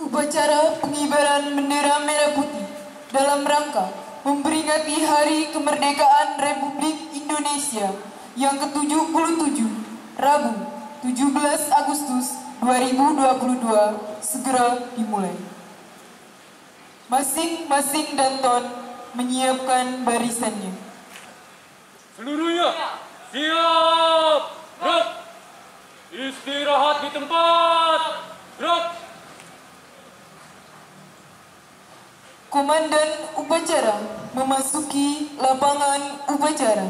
Upacara pengibaran bendera merah putih dalam rangka memperingati Hari Kemerdekaan Republik Indonesia yang ke-77, Rabu 17 Agustus 2022 segera dimulai. Masing-masing danton menyiapkan barisannya. Seluruhnya siap, gerak. Istirahat di tempat, gerak. Komandan upacara memasuki lapangan upacara.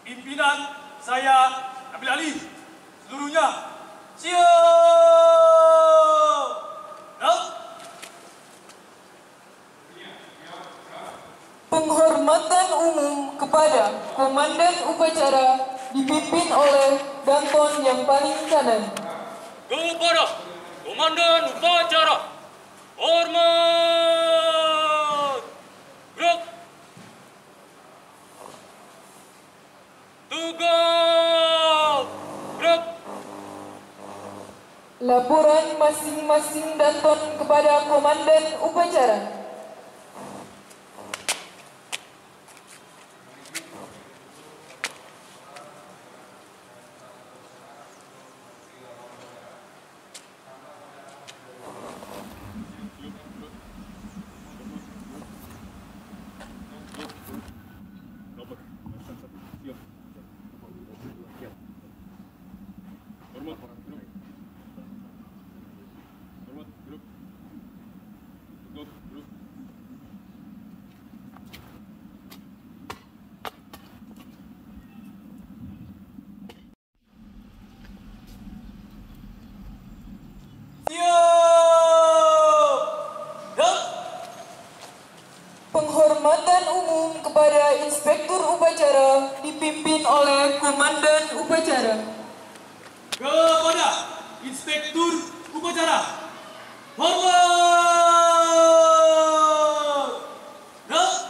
Pimpinan saya ambil alih. Seluruhnya siap. Gerak. Penghormatan umum kepada komandan upacara dipimpin oleh danton yang paling kanan. Kepada komandan upacara, hormat, gerak. Tegak, gerak. Laporan masing-masing danton kepada komandan upacara. Penghormatan umum kepada inspektur upacara dipimpin oleh komandan upacara. Kepada inspektur upacara, hormat. Gerak.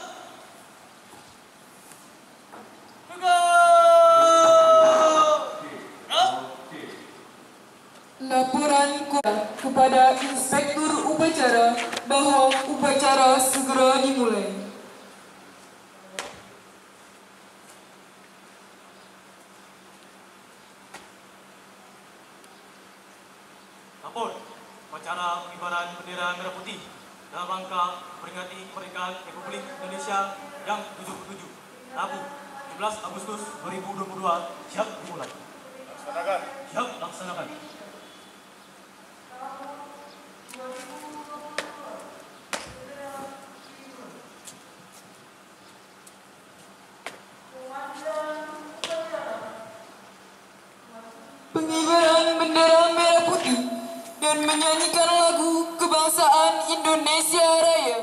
Tegak. Gerak. Laporan kepada inspektur upacara bahwa upacara segera dimulai. Lampor, upacara pengibaran bendera merah putih dalam rangka memperingati kemerdekaan Republik Indonesia yang ke-77, Rabu 17 Agustus 2022 siap dimulai. Laksanakan. Siap laksanakan. Pengibaran bendera merah putih dan menyanyikan lagu kebangsaan Indonesia Raya.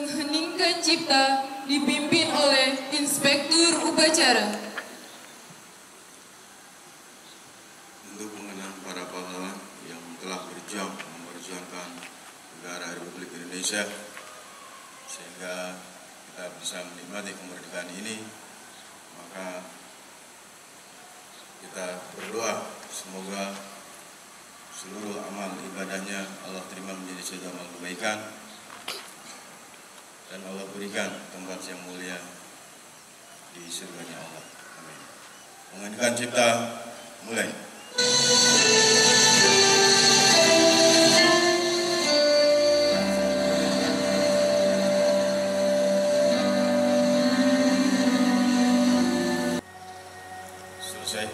mengheningkan cipta dipimpin oleh Inspektur Upacara. Untuk mengenang para pahlawan yang telah berjuang memperjuangkan negara Republik Indonesia sehingga kita bisa menikmati kemerdekaan ini, maka kita berdoa semoga seluruh amal ibadahnya Allah terima menjadi suatu amal kebaikan dan Allah berikan tempat yang mulia di surganya Allah. Amin. Mengheningkan cipta, mulai. Selesai.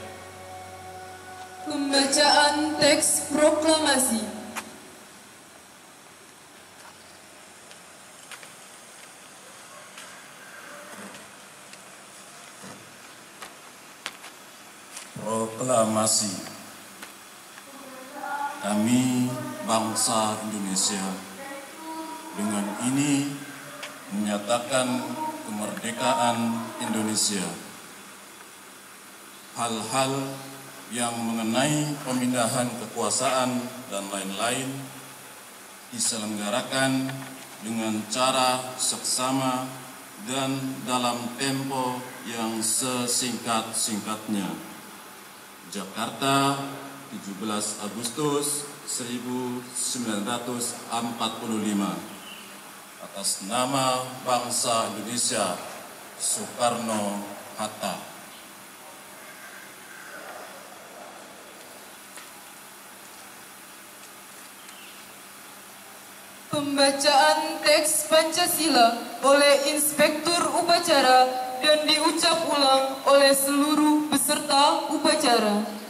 Pembacaan teks proklamasi. Proklamasi. Kami bangsa Indonesia dengan ini menyatakan kemerdekaan Indonesia. Hal-hal yang mengenai pemindahan kekuasaan dan lain-lain diselenggarakan dengan cara seksama dan dalam tempo yang sesingkat-singkatnya. Jakarta, 17 Agustus 1945. Atas nama bangsa Indonesia, Soekarno-Hatta. Pembacaan teks Pancasila oleh Inspektur Upacara dan diucap ulang oleh seluruh peserta upacara.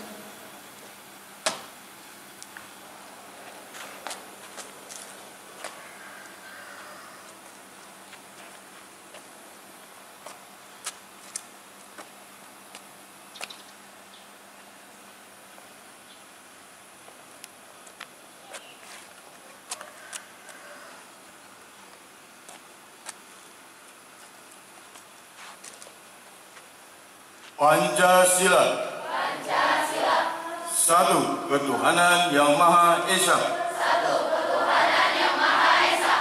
Pancasila. Pancasila. Satu, ketuhanan yang Maha Esa. Satu, ketuhanan yang Maha Esa.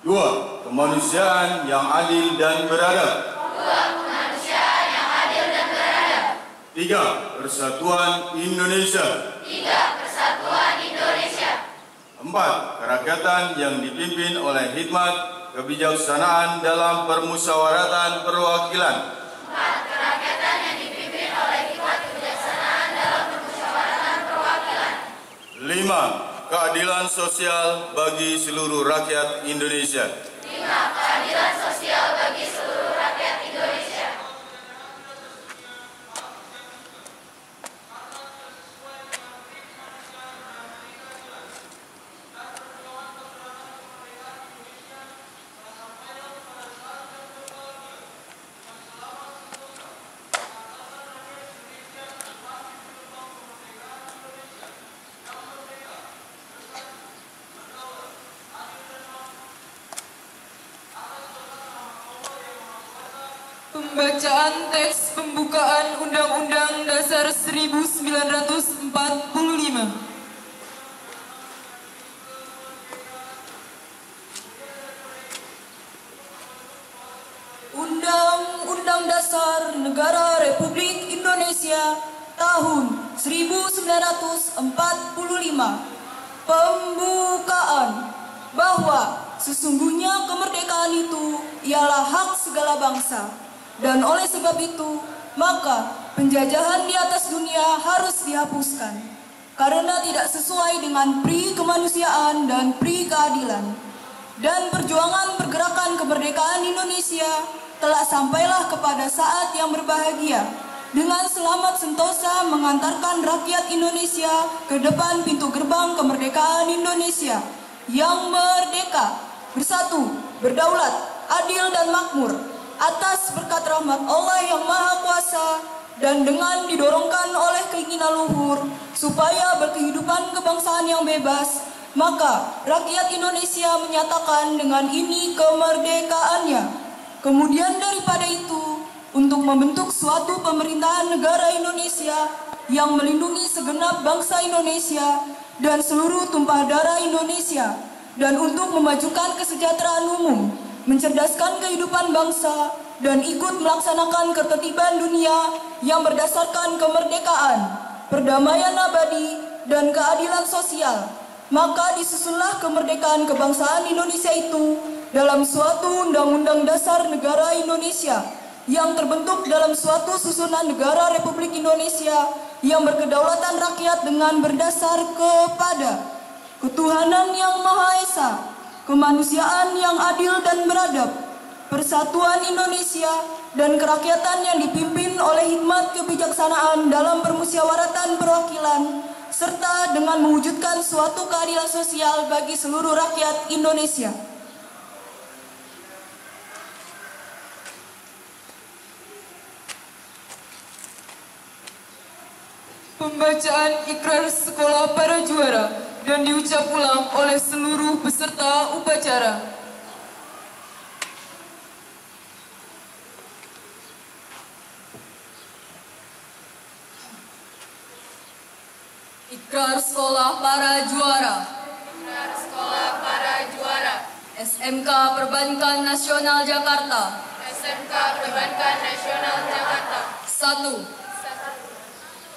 Dua, kemanusiaan yang adil dan beradab. Dua, kemanusiaan yang adil dan beradab. Tiga, persatuan Indonesia. Tiga, persatuan Indonesia. Empat, kerakyatan yang dipimpin oleh hikmat kebijaksanaan dalam permusyawaratan perwakilan. 5. Keadilan sosial bagi seluruh rakyat Indonesia. 5. Keadilan sosial bagi seluruh rakyat Indonesia. Pembacaan teks pembukaan Undang-Undang Dasar 1945. Undang-Undang Dasar Negara Republik Indonesia tahun 1945. Pembukaan bahwa sesungguhnya kemerdekaan itu ialah hak segala bangsa. Dan oleh sebab itu, maka penjajahan di atas dunia harus dihapuskan karena tidak sesuai dengan pri kemanusiaan dan pri keadilan. Dan perjuangan pergerakan kemerdekaan Indonesia telah sampailah kepada saat yang berbahagia dengan selamat sentosa mengantarkan rakyat Indonesia ke depan pintu gerbang kemerdekaan Indonesia yang merdeka, bersatu, berdaulat, adil dan makmur atas berkat rahmat Allah yang Maha Kuasa dan dengan didorongkan oleh keinginan luhur supaya berkehidupan kebangsaan yang bebas maka rakyat Indonesia menyatakan dengan ini kemerdekaannya. Kemudian daripada itu, untuk membentuk suatu pemerintahan negara Indonesia yang melindungi segenap bangsa Indonesia dan seluruh tumpah darah Indonesia, dan untuk memajukan kesejahteraan umum, mencerdaskan kehidupan bangsa, dan ikut melaksanakan ketertiban dunia yang berdasarkan kemerdekaan, perdamaian abadi, dan keadilan sosial. Maka disusunlah kemerdekaan kebangsaan Indonesia itu dalam suatu Undang-Undang Dasar Negara Indonesia yang terbentuk dalam suatu susunan negara Republik Indonesia yang berkedaulatan rakyat dengan berdasar kepada ketuhanan yang Maha Esa, kemanusiaan yang adil dan beradab, persatuan Indonesia, dan kerakyatan yang dipimpin oleh hikmat kebijaksanaan dalam permusyawaratan perwakilan, serta dengan mewujudkan suatu keadilan sosial bagi seluruh rakyat Indonesia. Pembacaan ikrar sekolah para juara dan diucap ulang oleh seluruh peserta upacara. Ikrar sekolah para juara. Ikrar sekolah para juara. SMK Perbankan Nasional Jakarta. SMK Perbankan Nasional Jakarta. 1.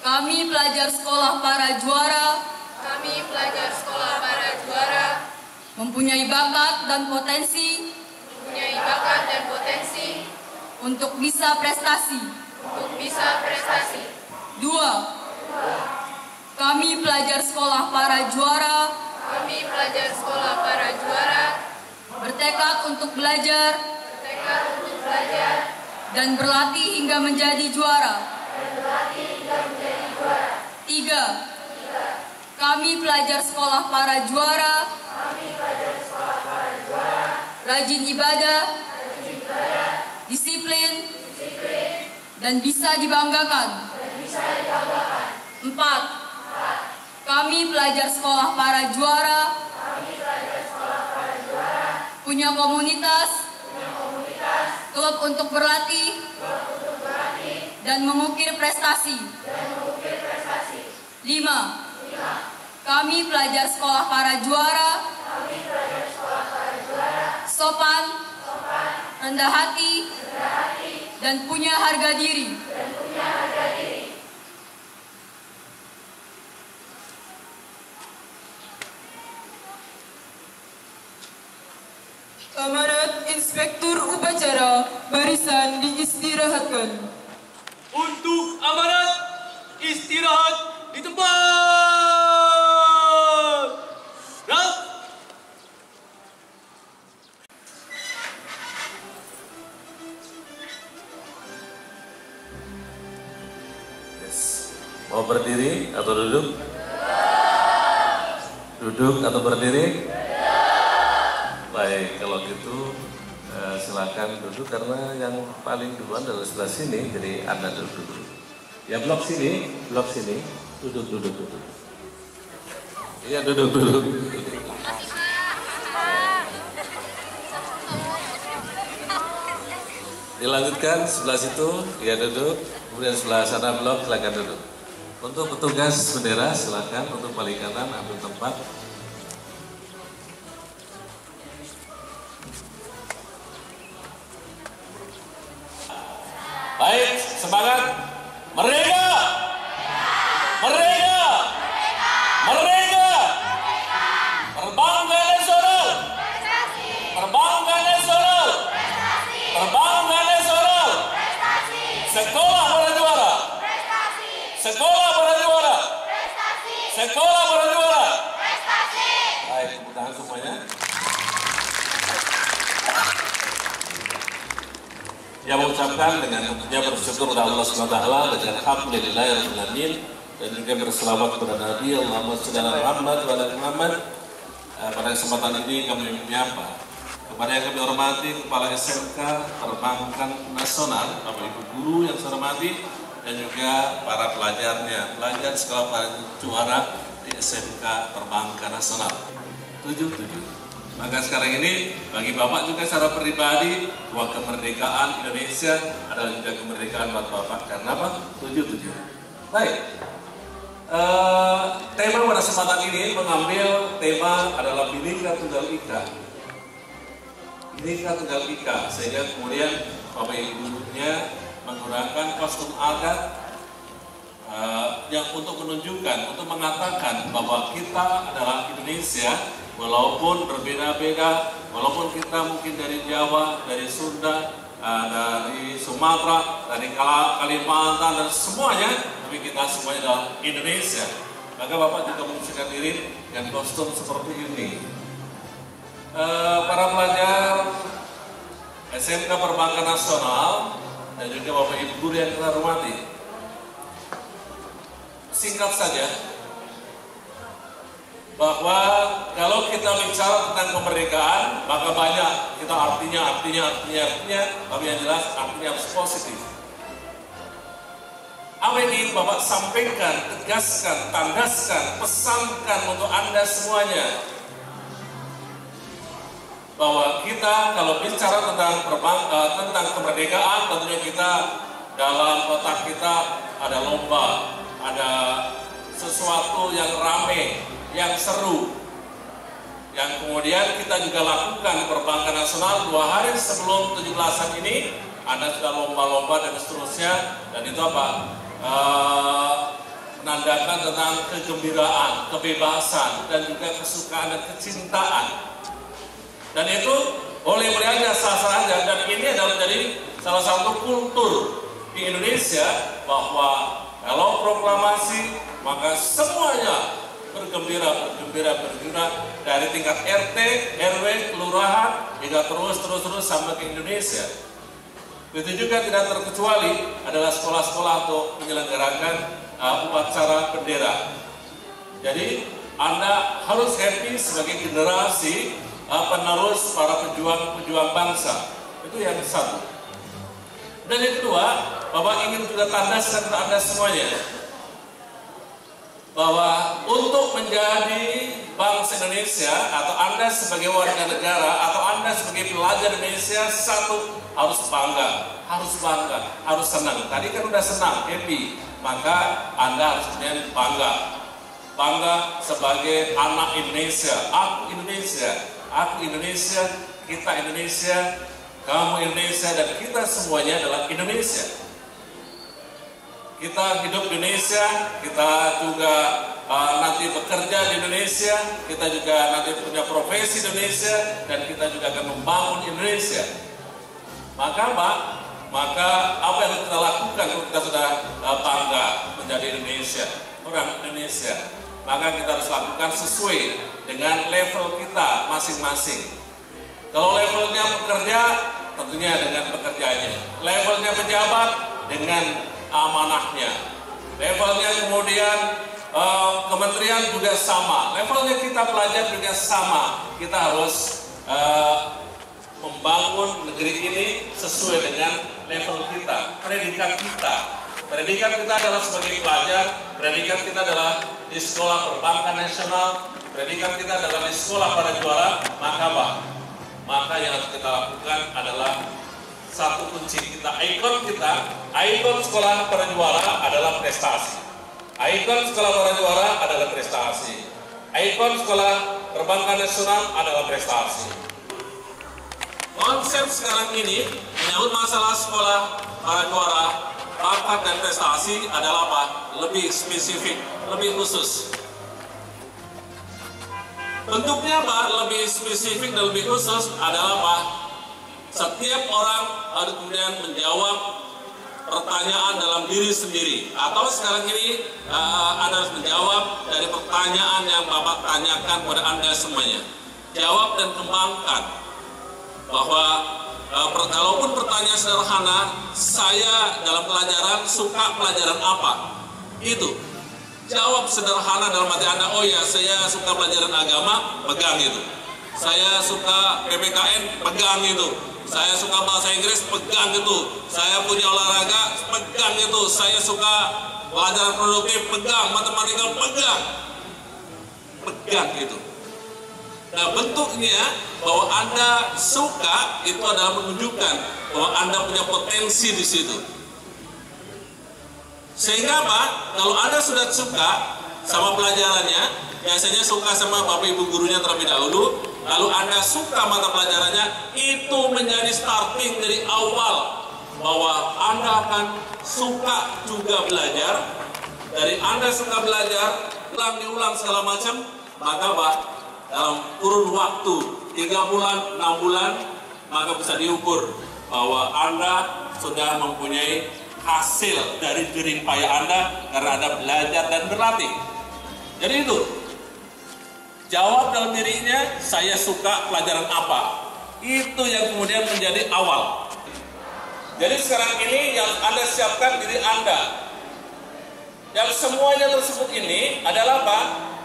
Kami pelajar sekolah para juara. Kami pelajar sekolah para juara. Mempunyai bakat dan potensi. Mempunyai bakat dan potensi. Untuk bisa prestasi. Untuk bisa prestasi. 2. Kami pelajar sekolah para juara. Kami pelajar sekolah para juara. Bertekad untuk belajar. Bertekad untuk belajar. Dan berlatih hingga menjadi juara. 3. Kami pelajar sekolah para juara. Rajin ibadah. Disiplin. Dan bisa dibanggakan. 4. Kami pelajar sekolah para juara. Punya komunitas. Klub untuk berlatih. Dan mengukir prestasi. 5. Kami pelajar sekolah para juara. Sopan. Rendah hati. Dan punya harga diri. Amanat Inspektur Upacara, barisan diistirahatkan. Untuk amanat, istirahat di tempat. Gerak. Mau berdiri atau duduk? Duduk atau berdiri? Baik, kalau gitu silakan duduk karena yang paling duluan dari sebelah sini, jadi Anda duduk dulu. Ya blok sini, duduk. Iya duduk. Dilanjutkan sebelah situ, ya duduk. Kemudian sebelah sana blok, silakan duduk. Untuk petugas bendera silakan untuk paling kanan ambil tempat. Baik, semangat. Merdeka! Merdeka! Merdeka! Perbankan nasional! Perbankan nasional! Perbankan nasional! Sekolah para juara! Sekolah para juara! Sekolah para juara! Baik, tepuk tangan semuanya. Yang mengucapkan dengan tentunya bersyukur kepada Allah SWT dengan alhamdulillahirrahmanirrahim dan juga berselawat kepada Nabi Allahumma sholli ala Muhammad wa ala Muhammad. Pada kesempatan ini kami menyapa kepada yang kami hormati Kepala SMK Perbankan Nasional, Bapak Ibu Guru yang saya hormati, dan juga para pelajarnya, pelajar sekolah para juara di SMK Perbankan Nasional. 77. Maka sekarang ini bagi Bapak juga secara pribadi bahwa kemerdekaan Indonesia adalah juga kemerdekaan buat Bapak. Karena apa? 77. Baik. Tema pada kesempatan ini mengambil tema adalah Bhinneka Tunggal Ika. Bhinneka Tunggal Ika, sehingga kemudian Bapak Ibu gurunya menggunakan kostum adat yang untuk menunjukkan, untuk mengatakan bahwa kita adalah Indonesia, walaupun berbeda-beda, walaupun kita mungkin dari Jawa, dari Sunda, dari Sumatera, dari Kalimantan dan semuanya, tapi kita semuanya adalah Indonesia. Maka Bapak juga menunjukkan diri dengan kostum seperti ini. Para pelajar SMK Perbankan Nasional dan juga Bapak Ibu guru yang kita hormati, singkat saja bahwa kalau kita bicara tentang kemerdekaan maka banyak kita artinya, tapi yang jelas artinya harus positif. Apa yang ingin Bapak sampaikan, tegaskan, tandaskan, pesankan untuk Anda semuanya, bahwa kita kalau bicara tentang kemerdekaan, tentunya kita dalam otak kita ada lomba, ada sesuatu yang rame, yang seru, yang kemudian kita juga lakukan di Perbankan Nasional 2 hari sebelum 17-an ini. Ada sudah lomba-lomba dan seterusnya, dan itu apa? Menandakan tentang kegembiraan, kebebasan, dan juga kesukaan dan kecintaan. Dan itu boleh-boleh aja, sah-sah aja, dan ini adalah jadi salah satu kultur di Indonesia bahwa kalau proklamasi maka semuanya bergembira dari tingkat RT, RW, kelurahan hingga terus sampai ke Indonesia. Begitu juga tidak terkecuali adalah sekolah-sekolah untuk menyelenggarakan upacara bendera. Jadi Anda harus happy sebagai generasi penerus para pejuang bangsa. Itu yang satu. Dan yang kedua, Bapak ingin juga tandaskan ke Anda semuanya bahwa untuk menjadi bangsa Indonesia atau Anda sebagai warga negara atau Anda sebagai pelajar Indonesia, satu, harus bangga, harus senang. Tadi kan udah senang, happy, maka Anda harus kemudian bangga sebagai anak Indonesia. Aku Indonesia, kita Indonesia, kamu Indonesia, dan kita semuanya adalah Indonesia. Kita hidup di Indonesia, kita juga nanti bekerja di Indonesia, kita juga nanti punya profesi di Indonesia, dan kita juga akan membangun Indonesia. Maka apa yang kita lakukan kalau kita sudah bangga menjadi Indonesia, orang Indonesia, maka kita harus lakukan sesuai dengan level kita masing-masing. Kalau levelnya pekerja, tentunya dengan pekerjaannya. Levelnya pejabat, dengan amanahnya. Levelnya kemudian kementerian juga sama. Levelnya kita pelajar juga sama. Kita harus membangun negeri ini sesuai dengan level kita, pendidikan kita. Pendidikan kita adalah sebagai pelajar, pendidikan kita adalah di sekolah Perbankan Nasional, pendidikan kita adalah di sekolah para juara. Maka yang harus kita lakukan adalah satu kunci kita, ikon sekolah para juara adalah prestasi. Ikon sekolah para juara adalah prestasi. Ikon sekolah Perbankan Nasional adalah prestasi. Konsep sekarang ini menyangkut masalah sekolah para juara, bakat dan prestasi adalah apa? Lebih spesifik, lebih khusus. Bentuknya apa? Lebih spesifik dan lebih khusus adalah apa? Setiap orang harus kemudian menjawab pertanyaan dalam diri sendiri. Atau sekarang ini Anda harus menjawab dari pertanyaan yang Bapak tanyakan kepada Anda semuanya. Jawab dan kembangkan. Bahwa kalaupun pertanyaan sederhana, saya dalam pelajaran suka pelajaran apa? Itu. Jawab sederhana dalam hati Anda, oh ya saya suka pelajaran agama, pegang itu. Saya suka PPKN, pegang itu. Saya suka bahasa Inggris, pegang itu. Saya punya olahraga, pegang itu. Saya suka pelajaran produktif, pegang. Matematika, pegang. Pegang itu. Nah, bentuknya bahwa Anda suka itu adalah menunjukkan bahwa Anda punya potensi di situ. Sehingga apa? Kalau Anda sudah suka sama pelajarannya, biasanya suka sama Bapak Ibu gurunya terlebih dahulu, lalu Anda suka mata pelajarannya, itu menjadi starting dari awal bahwa Anda akan suka juga belajar. Dari Anda suka belajar, diulang segala macam, maka Pak, dalam kurun waktu 3 bulan, 6 bulan, maka bisa diukur bahwa Anda sudah mempunyai hasil dari jerih payah Anda karena Anda belajar dan berlatih. Jadi itu, jawab dalam dirinya, saya suka pelajaran apa. Itu yang kemudian menjadi awal. Jadi sekarang ini yang Anda siapkan diri Anda. Yang semuanya tersebut ini adalah apa?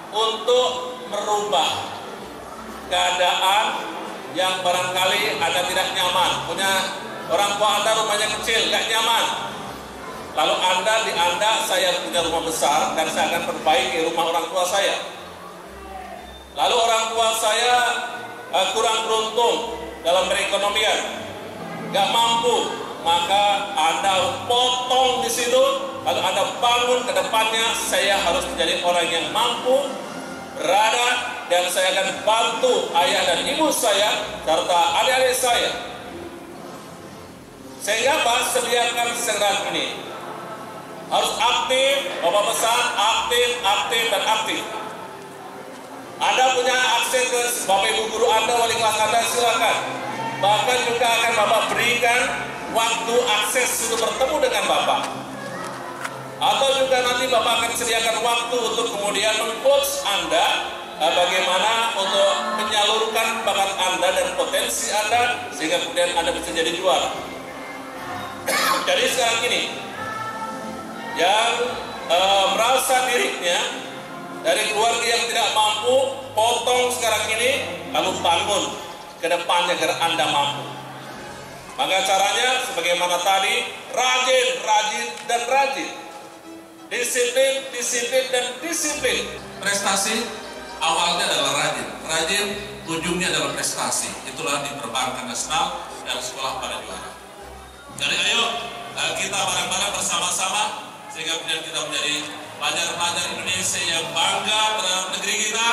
Untuk merubah keadaan yang barangkali Anda tidak nyaman. Punya orang tua Anda rumahnya kecil, gak nyaman. Lalu saya punya rumah besar dan saya akan perbaiki rumah orang tua saya. Lalu orang tua saya kurang beruntung dalam perekonomian, gak mampu, maka Anda potong di situ, lalu Anda bangun ke depannya, saya harus menjadi orang yang mampu, berada, dan saya akan bantu ayah dan ibu saya, serta adik-adik saya. Sehingga Pak, sediakan segera ini. Harus aktif, Bapak pesan, aktif, dan aktif. Anda punya akses ke Bapak Ibu Guru Anda, wali kelas Anda, silakan. Bahkan juga akan Bapak berikan waktu akses untuk bertemu dengan Bapak. Atau juga nanti Bapak akan sediakan waktu untuk kemudian meng-coach Anda bagaimana untuk menyalurkan bakat Anda dan potensi Anda sehingga kemudian Anda bisa jadi juara. Jadi sekarang ini yang merasa dirinya dari keluarga yang tidak mampu, potong sekarang ini, lalu bangun ke depannya agar Anda mampu. Maka caranya sebagaimana tadi, rajin. Disiplin, dan disiplin. Prestasi awalnya adalah rajin, ujungnya adalah prestasi. Itulah di Perbankan Nasional dan Sekolah Para Juara. Jadi ayo kita bareng-bareng bersama-sama sehingga kemudian kita menjadi pelajar-pelajar Indonesia yang bangga terhadap negeri kita,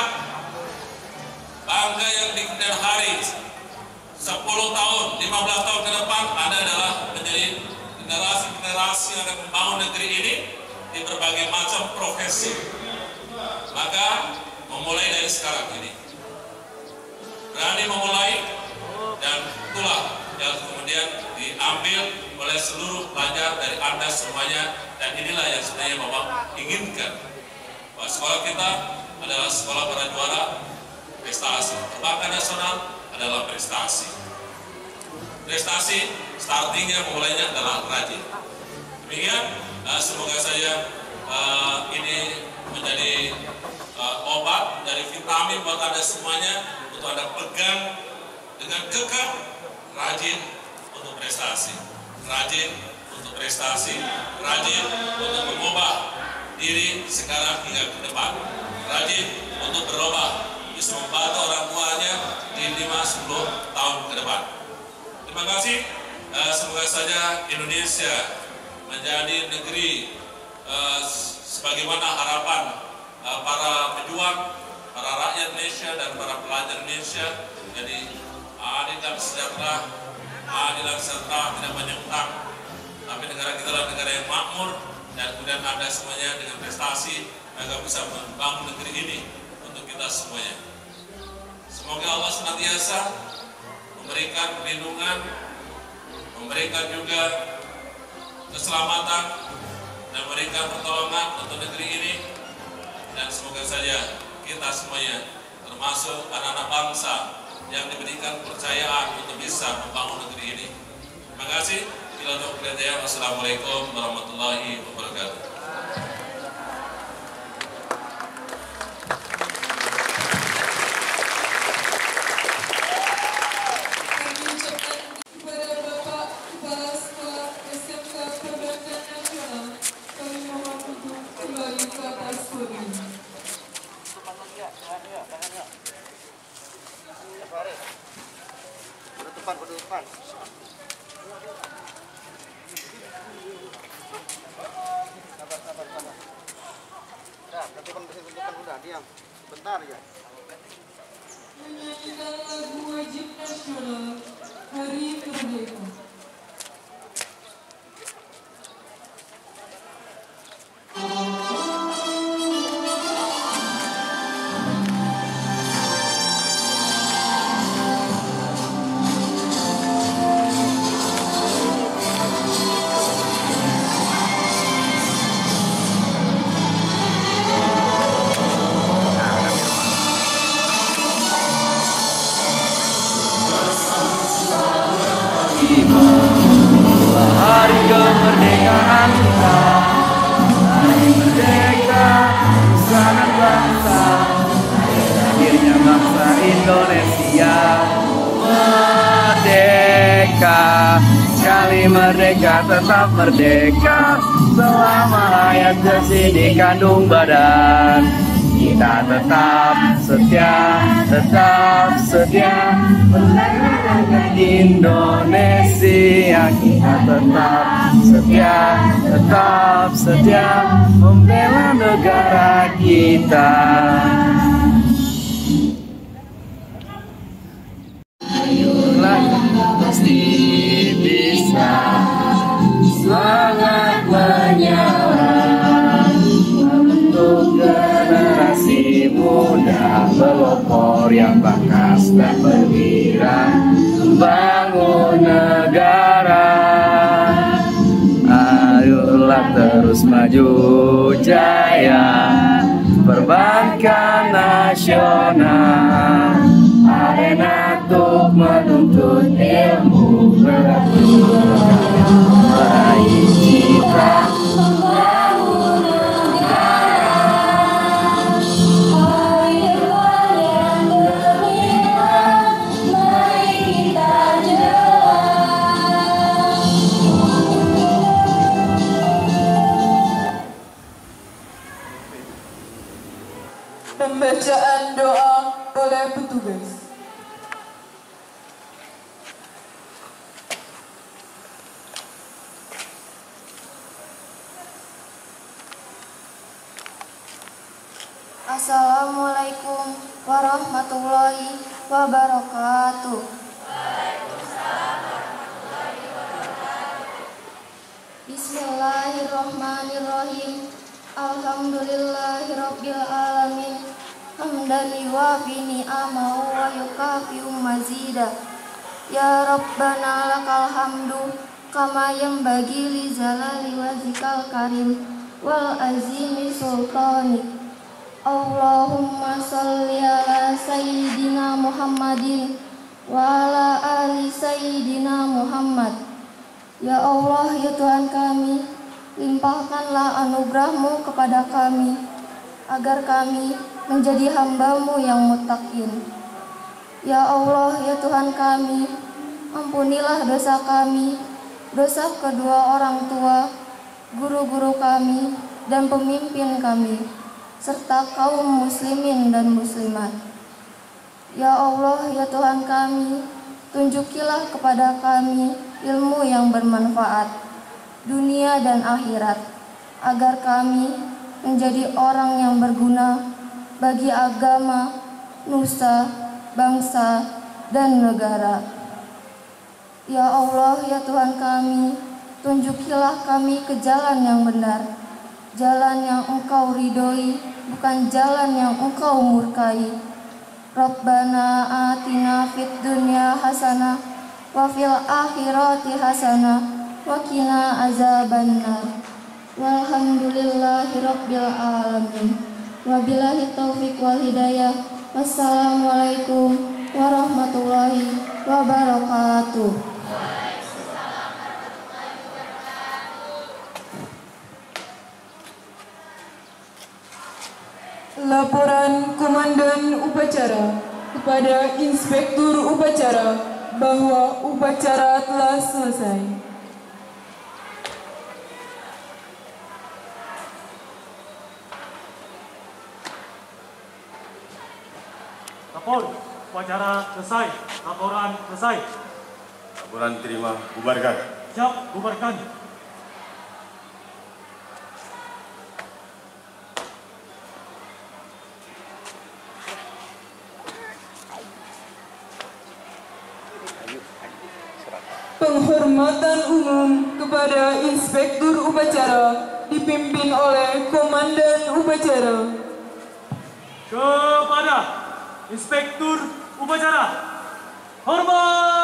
bangga yang di kemudian hari 10 tahun, 15 tahun ke depan Anda adalah menjadi generasi-generasi yang akan membangun negeri ini di berbagai macam profesi. Maka memulai dari sekarang ini, berani memulai, dan itulah yang kemudian diambil oleh seluruh pelajar dari Anda semuanya. Dan inilah yang sebenarnya Bapak inginkan, bahwa sekolah kita adalah sekolah para juara, prestasi. Perbankan Nasional adalah prestasi. Prestasi startingnya, mulainya adalah rajin. Demikian, semoga saja ini menjadi obat dari vitamin buat Anda semuanya untuk Anda pegang dengan kekeh, rajin untuk prestasi, rajin untuk prestasi, rajin untuk mengubah diri sekarang hingga ke depan, rajin untuk berubah, bisa membantu orang tuanya di 5-10 tahun ke depan. Terima kasih. Semoga saja Indonesia menjadi negeri sebagaimana harapan para pejuang, para rakyat Indonesia dan para pelajar Indonesia, jadi adil dan sejahtera, tidak banyak utang. Tapi negara kita adalah negara yang makmur, dan kemudian Anda semuanya dengan prestasi agar bisa membangun negeri ini untuk kita semuanya. Semoga Allah senantiasa memberikan perlindungan, memberikan juga keselamatan, dan memberikan pertolongan untuk negeri ini. Dan semoga saja kita semuanya, termasuk anak-anak bangsa yang diberikan kepercayaan untuk bisa membangun negeri ini. Terima kasih. Wassalamualaikum warahmatullahi wabarakatuh. Kami ucapkan kepada Bapak Kepala Sekolah SMK Perbankan Nasional, kami mohon untuk kembali ke atas podium. Menyanyikan lagu wajib nasional Hari Kemerdekaan. Hari kemerdekaan kita, hari merdeka, sangat bangsa, akhirnya bangsa Indonesia merdeka. Sekali merdeka tetap merdeka, selama hayat bersih di kandung badan. Kita tetap setia dengan Indonesia. Kita tetap setia membela negara kita. Ayolah pasti bisa, semangat menyala untuk generasi muda pelopor yang bakas dan berwira membangun negara. Ayolah terus maju jaya, perbankan nasional, arena untuk menuntut ilmu, meraih cita membangun negara. Hari depan yang gemilang, mari kita jelang. Pembacaan doa oleh petugas. Assalamualaikum warahmatullahi wabarakatuh. Bismillahirrahmanirrahim. Alhamdulillahirabbil alamin. Hamdan yuwafi ni'amahu wa yukafi'u mazida. Ya Rabbana lakal hamdu kama yanbaghi li zalali wajhikal karim wal azimi sultanik. Allahumma salli ala Sayyidina Muhammadin wa ala ali Sayyidina Muhammad. Ya Allah, ya Tuhan kami, limpahkanlah anugerah-Mu kepada kami, agar kami menjadi hamba-Mu yang muttaqin. Ya Allah, ya Tuhan kami, ampunilah dosa kami, dosa kedua orang tua, guru-guru kami, dan pemimpin kami, serta kaum muslimin dan muslimat. Ya Allah, ya Tuhan kami, tunjukilah kepada kami ilmu yang bermanfaat, dunia dan akhirat, agar kami menjadi orang yang berguna bagi agama, nusa, bangsa, dan negara. Ya Allah, ya Tuhan kami, tunjukilah kami ke jalan yang benar, jalan yang Engkau ridhoi, bukan jalan yang Engkau murkai. Rabbana atina fid dunya hasanah wa fil akhirati hasanah wa qina azabannar. Walhamdulillahi rabbil alamin. Wabillahi taufiq wal hidayah. Wassalamualaikum warahmatullahi wabarakatuh. Laporan Komandan Upacara kepada Inspektur Upacara bahwa upacara telah selesai. Lapor, upacara selesai, laporan selesai. Kurang terima, bubarkan. Siap, bubarkan. Penghormatan umum kepada Inspektur Upacara dipimpin oleh Komandan Upacara. Kepada Inspektur Upacara, hormat.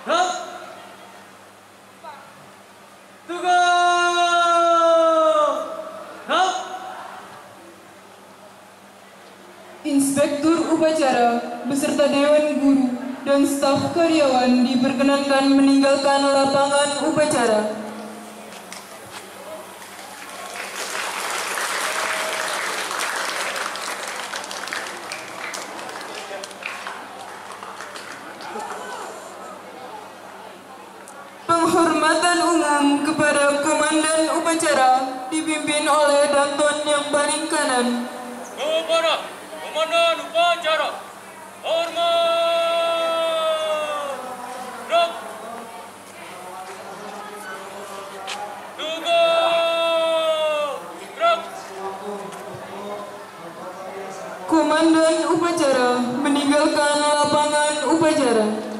Gerak. Tugas. Gerak. Inspektur Upacara beserta Dewan Guru dan staf karyawan diperkenankan meninggalkan lapangan upacara. Penghormatan umum kepada Komandan Upacara dipimpin oleh Danton yang paling kanan. Kepada Komandan Upacara, hormat. Gerak. Tugas. Gerak. Komandan Upacara meninggalkan lapangan upacara.